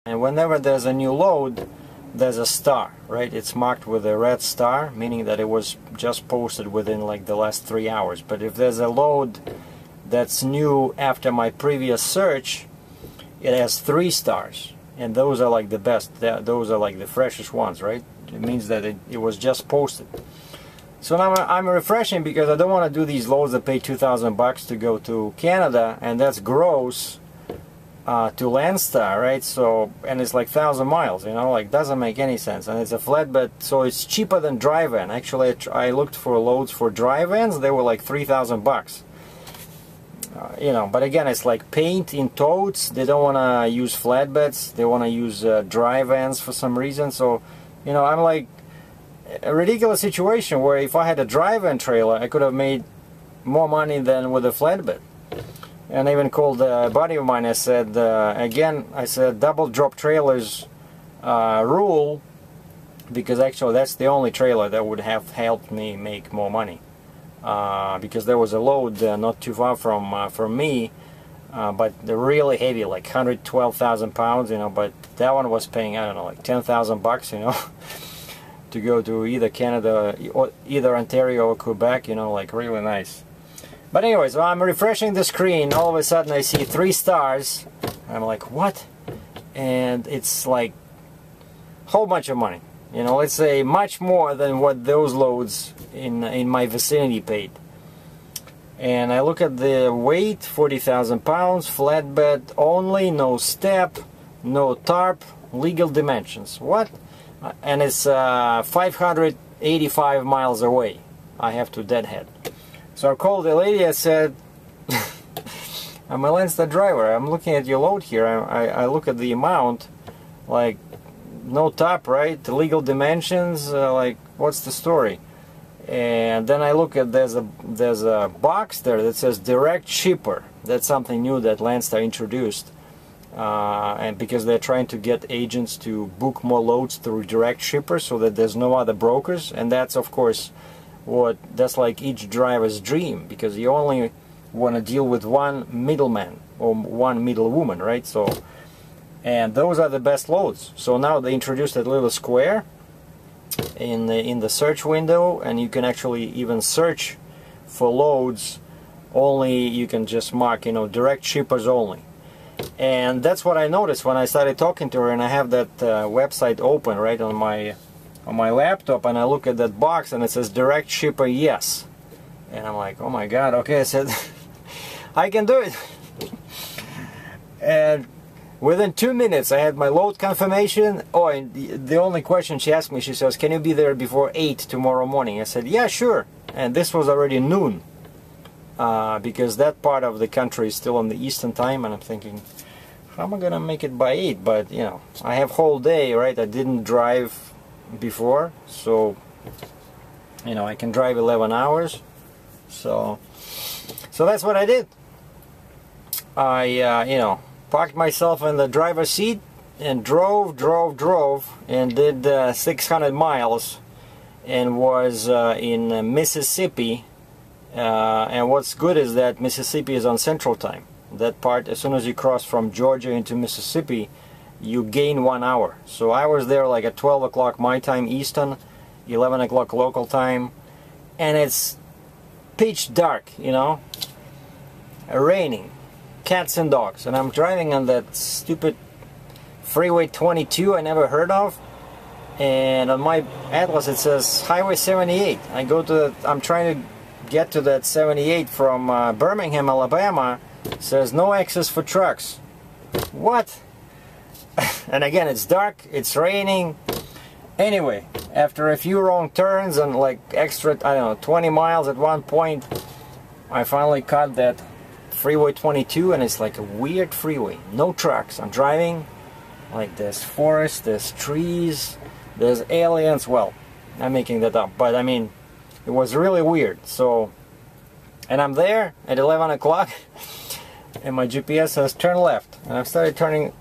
And whenever there's a new load, there's a star, right? It's marked with a red star, meaning that it was just posted within like the last 3 hours. But if there's a load that's new after my previous search, it has 3 stars, and those are like the best. Those are like the freshest ones, right? It means that it was just posted. So now I'm refreshing because I don't want to do these loads that pay $2,000 to go to Canada, and that's gross to Landstar, right? So, and it's like 1,000 miles, you know, like doesn't make any sense. And it's a flatbed, so it's cheaper than dry van. Actually, I looked for loads for dry vans, they were like $3,000. You know, but again, it's like paint in totes. They don't want to use flatbeds. They want to use dry vans for some reason. So, you know, I'm like a ridiculous situation where if I had a dry van trailer, I could have made more money than with a flatbed. And I even called a buddy of mine. I said, again, I said double drop trailers rule, because actually that's the only trailer that would have helped me make more money. Because there was a load not too far from me, but they're really heavy, like 112,000 pounds, you know, but that one was paying, I don't know, like $10,000, you know, to go to either Canada, or either Ontario or Quebec, you know, like really nice. But anyways, so I'm refreshing the screen, all of a sudden I see 3 stars, I'm like, what? And it's like a whole bunch of money. You know, let's say much more than what those loads in my vicinity paid. And I look at the weight, 40,000 pounds, flatbed only, no step, no tarp, legal dimensions. What? And it's 585 miles away. I have to deadhead. So I called the lady, I said, I'm a Landstar driver, I'm looking at your load here, I look at the amount, like, no top, right? The legal dimensions, like, what's the story? And then I look at, there's a box there that says direct shipper. That's something new that Landstar introduced, and because they're trying to get agents to book more loads through direct shipper so that there's no other brokers. And that's of course that's like each driver's dream, because you only want to deal with one middleman or one middle woman, right? So, and those are the best loads. So now they introduced a little square in the search window, and you can actually even search for loads. Only you can just mark, you know, direct shippers only. And that's what I noticed when I started talking to her, and I have that website open right on my laptop, and I look at that box and it says direct shipper yes, and I'm like, oh my god, okay, I said I can do it. And within 2 minutes I had my load confirmation. Oh, and the only question she asked me, she says, can you be there before 8 tomorrow morning? I said, yeah, sure. And this was already noon, because that part of the country is still on the Eastern time, and I'm thinking, how am I gonna make it by 8? But you know, I have whole day, right? I didn't drive before, so you know, I can drive 11 hours. So that's what I did. I you know, parked myself in the driver's seat and drove and did 600 miles and was in Mississippi. And what's good is that Mississippi is on Central Time. That part, as soon as you cross from Georgia into Mississippi, you gain 1 hour. So I was there like at 12 o'clock my time Eastern, 11 o'clock local time, and it's pitch dark, you know, raining, cats and dogs, and I'm driving on that stupid Freeway 22 I never heard of, and on my atlas it says Highway 78. I go to I'm trying to get to that 78 from Birmingham, Alabama. It says no access for trucks. What? And again, it's dark, it's raining. Anyway, after a few wrong turns and like extra, I don't know, 20 miles at one point, I finally caught that Freeway 22, and it's like a weird freeway. No trucks. I'm driving, like there's forest, there's trees, there's aliens. Well, I'm making that up, but I mean, it was really weird. So, and I'm there at 11 o'clock, and my GPS says turn left, and I'm starting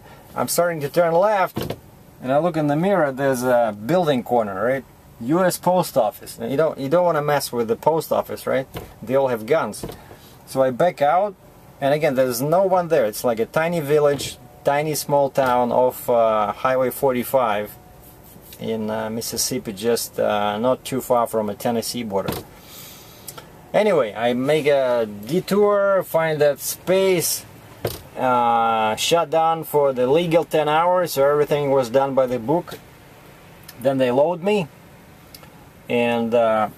to turn left, and I look in the mirror, there's a building corner, right? US Post Office. And you don't want to mess with the post office, right? They all have guns. So I back out, and again, there's no one there. It's like a tiny village, tiny small town off Highway 45 in Mississippi, just not too far from a Tennessee border. Anyway, I make a detour, find that space, shut down for the legal 10 hours, so everything was done by the book. Then they load me, and oh,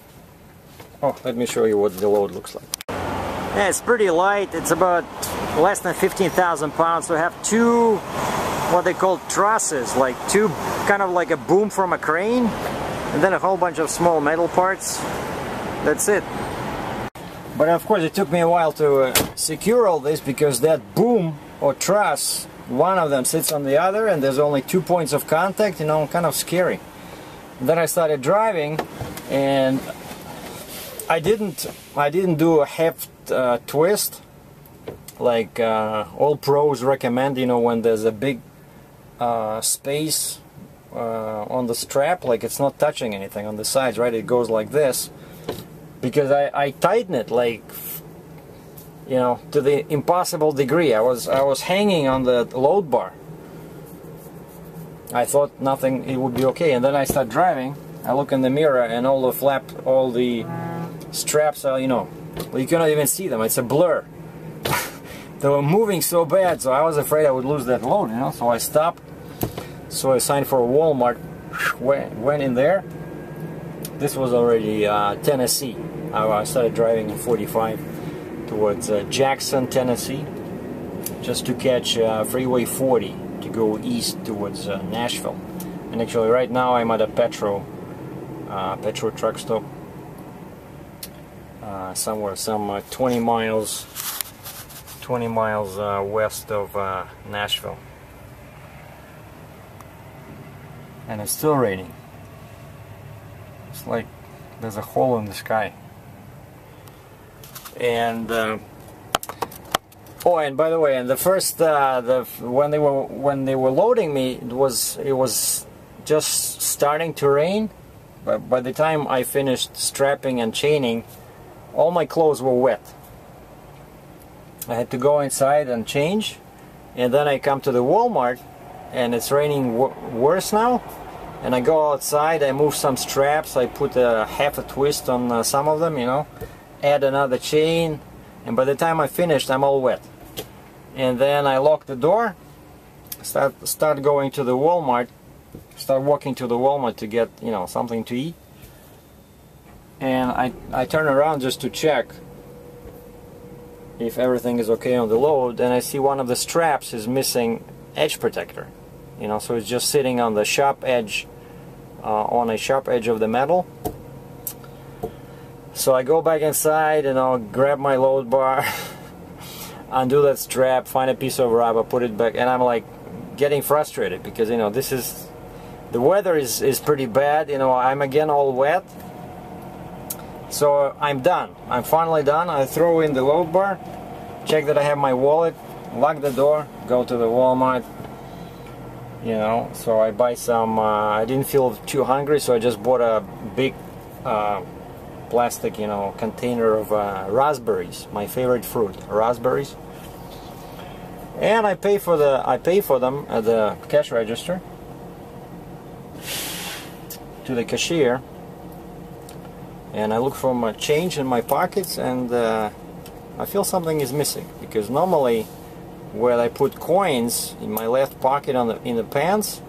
let me show you what the load looks like. Yeah, it's pretty light. It's about less than 15,000 pounds. So I have two, what they call trusses, like two, kind of like a boom from a crane, and then a whole bunch of small metal parts. That's it. But of course it took me a while to secure all this, because that boom or truss, one of them sits on the other and there's only 2 points of contact, you know, kind of scary. And then I started driving, and I didn't do a heft twist like all pros recommend, you know, when there's a big space on the strap, like it's not touching anything on the sides, right? It goes like this. Because I tighten it, like, you know, to the impossible degree. I was hanging on the load bar. I thought nothing, it would be okay, and then I start driving. I look in the mirror, and all the straps are, you know, well, you cannot even see them. It's a blur. They were moving so bad, so I was afraid I would lose that load, you know. So I stopped. So I signed for a Walmart. Went in there. This was already Tennessee. I started driving in 45 towards Jackson, Tennessee, just to catch Freeway 40 to go east towards Nashville. And actually right now I'm at a petrol truck stop somewhere, some 20 miles west of Nashville. And it's still raining. It's like there's a hole in the sky. And oh, and by the way, and the first when they were loading me, it was just starting to rain. But by the time I finished strapping and chaining, all my clothes were wet. I had to go inside and change, and then I come to the Walmart, and it's raining worse now. And I go outside, I move some straps, I put half a twist on some of them, you know, add another chain, and by the time I finished, I'm all wet. And then I lock the door, start going to the Walmart, start walking to the Walmart to get, you know, something to eat. And I turn around just to check if everything is okay on the load, and I see one of the straps is missing edge protector. You know, so it's just sitting on the sharp edge, on a sharp edge of the metal. So I go back inside and I'll grab my load bar, undo that strap, find a piece of rubber, put it back, and I'm like getting frustrated because, you know, the weather is pretty bad. You know, I'm again all wet. So I'm done. I'm finally done. I throw in the load bar, check that I have my wallet, lock the door, go to the Walmart. You know, so I buy some, I didn't feel too hungry, so I just bought a big plastic, you know, container of raspberries, my favorite fruit, raspberries. And I pay for them at the cash register to the cashier, and I look for my change in my pockets, and I feel something is missing, because normally where I put coins in my left pocket in the pants,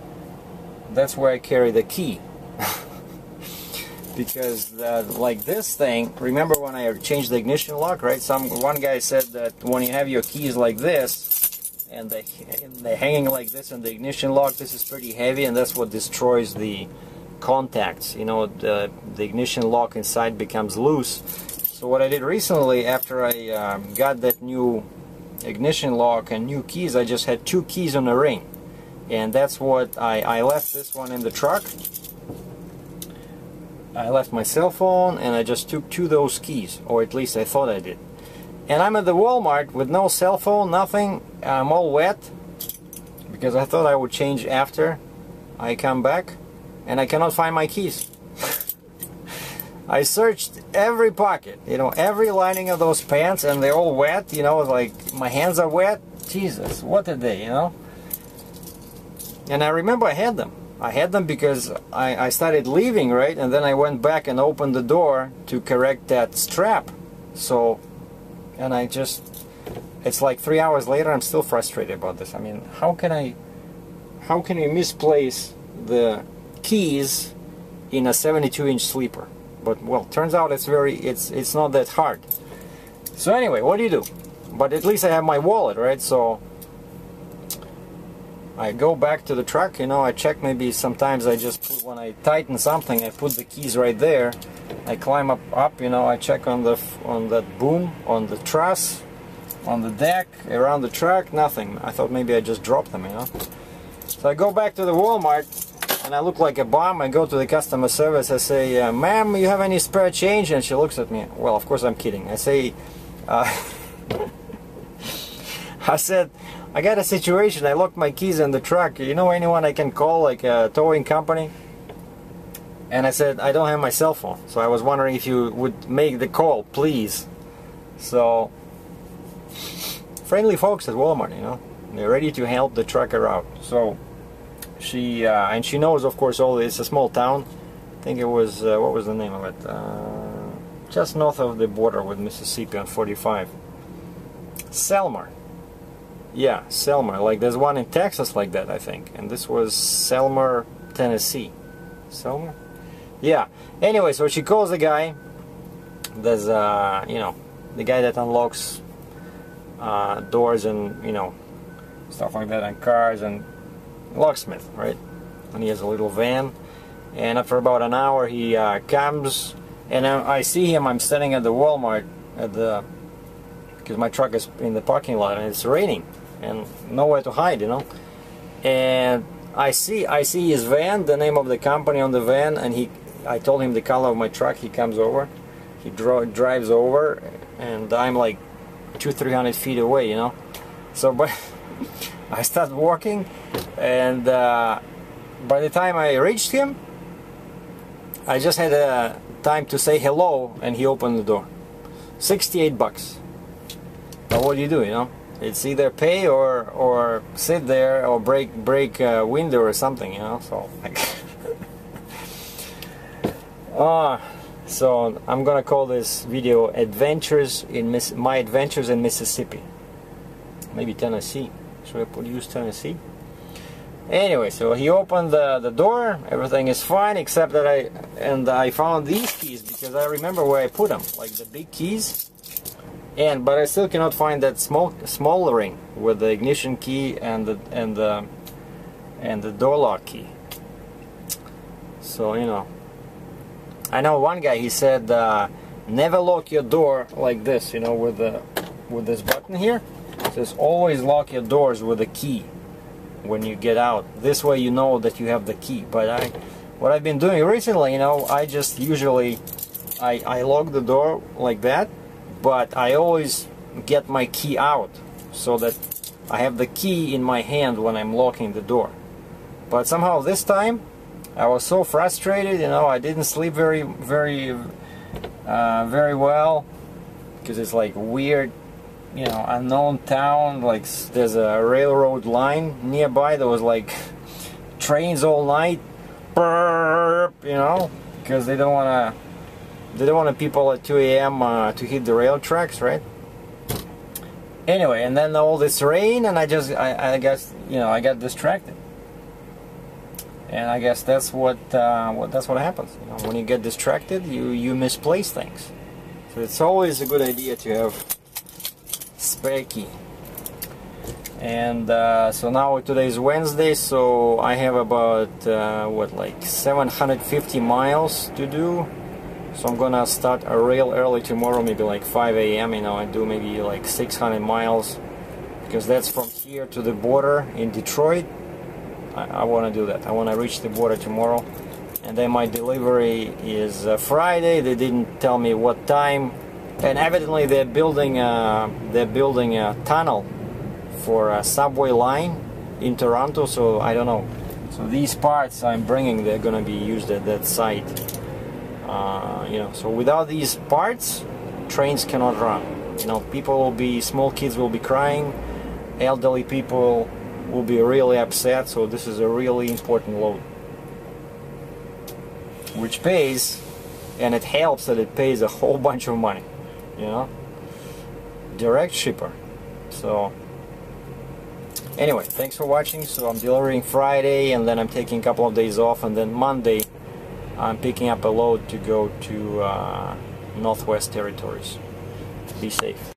that's where I carry the key. Because like this thing, remember when I changed the ignition lock, right? One guy said that when you have your keys like this and they're hanging like this in the ignition lock, this is pretty heavy, and that's what destroys the contacts. You know, the ignition lock inside becomes loose. So what I did recently, after I got that new ignition lock and new keys, I just had 2 keys on a ring, and that's what I left this one in the truck. I left my cell phone and I just took 2 of those keys, or at least I thought I did. And I'm at the Walmart with no cell phone, nothing. I'm all wet because I thought I would change after I come back, and I cannot find my keys. I searched every pocket, you know, every lining of those pants, and they're all wet, you know, like my hands are wet. Jesus, what a day, you know. And I remember I had them. I had them because I started leaving, right? And then I went back and opened the door to correct that strap. So, and I just, it's like 3 hours later, I'm still frustrated about this. I mean, how can you misplace the keys in a 72-inch sleeper? But, well, turns out it's not that hard. So anyway, what do you do? But at least I have my wallet, right? So I go back to the truck, you know, I check, maybe sometimes I just put, when I tighten something, I put the keys right there. I climb up, you know, I check on that boom, on the truss, on the deck, around the truck, nothing. I thought maybe I just dropped them, you know. So I go back to the Walmart, and I look like a bum. I go to the customer service, I say, ma'am, you have any spare change? And she looks at me. Well, of course I'm kidding. I say, I said, I got a situation, I locked my keys in the truck. You know anyone I can call, like a towing company? And I said, I don't have my cell phone. So I was wondering if you would make the call, please. So, friendly folks at Walmart, you know. They're ready to help the trucker out. So, she, and she knows, of course, all this. It's a small town. I think it was, what was the name of it? Just north of the border with Mississippi on 45. Selmer. Yeah, Selmer. Like there's one in Texas like that, I think. And this was Selmer, Tennessee. Selmer? Yeah. Anyway, so she calls the guy. There's, you know, the guy that unlocks doors and, you know, stuff like that, and cars, and locksmith, right? And he has a little van. And after about an hour, he comes, and I see him. I'm standing at the Walmart because my truck is in the parking lot, and it's raining. And nowhere to hide, you know. And I see his van, the name of the company on the van, and I told him the color of my truck. He comes over, he drives over, and I'm like 200-300 feet away, you know. So, but I start walking, and by the time I reached him, I just had time to say hello, and he opened the door. $68. But what do, you know? It's either pay or sit there or break a window or something, you know. So, so I'm gonna call this video "Adventures in My Adventures in Mississippi." Maybe Tennessee. Should I use Tennessee? Anyway, so he opened the door. Everything is fine except that I found these keys because I remember where I put them, like the big keys. But I still cannot find that small ring with the ignition key and the door lock key. So, you know, I know one guy, he said never lock your door like this, you know, with this button here. It says always lock your doors with a key when you get out. This way you know that you have the key. But what I've been doing recently, you know, I just usually I lock the door like that. But I always get my key out so that I have the key in my hand when I'm locking the door. But somehow this time I was so frustrated, you know, I didn't sleep very well because it's like weird, you know, unknown town. Like there's a railroad line nearby. There was like trains all night, burp, you know, because they don't want people at 2 a.m. To hit the rail tracks, right? Anyway, and then all this rain, and I guess, you know, I got distracted. And I guess that's what happens. You know, when you get distracted, you misplace things. So it's always a good idea to have spare key. And so now today's Wednesday, so I have about like 750 miles to do. So I'm gonna start real early tomorrow, maybe like 5 a.m. you know, and do maybe like 600 miles because that's from here to the border in Detroit. I want to do that. I want to reach the border tomorrow, and then my delivery is Friday. They didn't tell me what time, and evidently they're building a tunnel for a subway line in Toronto. So I don't know. So these parts I'm bringing, they're gonna be used at that site. You know, so without these parts, trains cannot run. You know, small kids will be crying, elderly people will be really upset. So this is a really important load, which pays, and it helps that it pays a whole bunch of money, you know, direct shipper. So anyway, thanks for watching. So I'm delivering Friday, and then I'm taking a couple of days off, and then Monday I'm picking up a load to go to Northwest Territories. Be safe.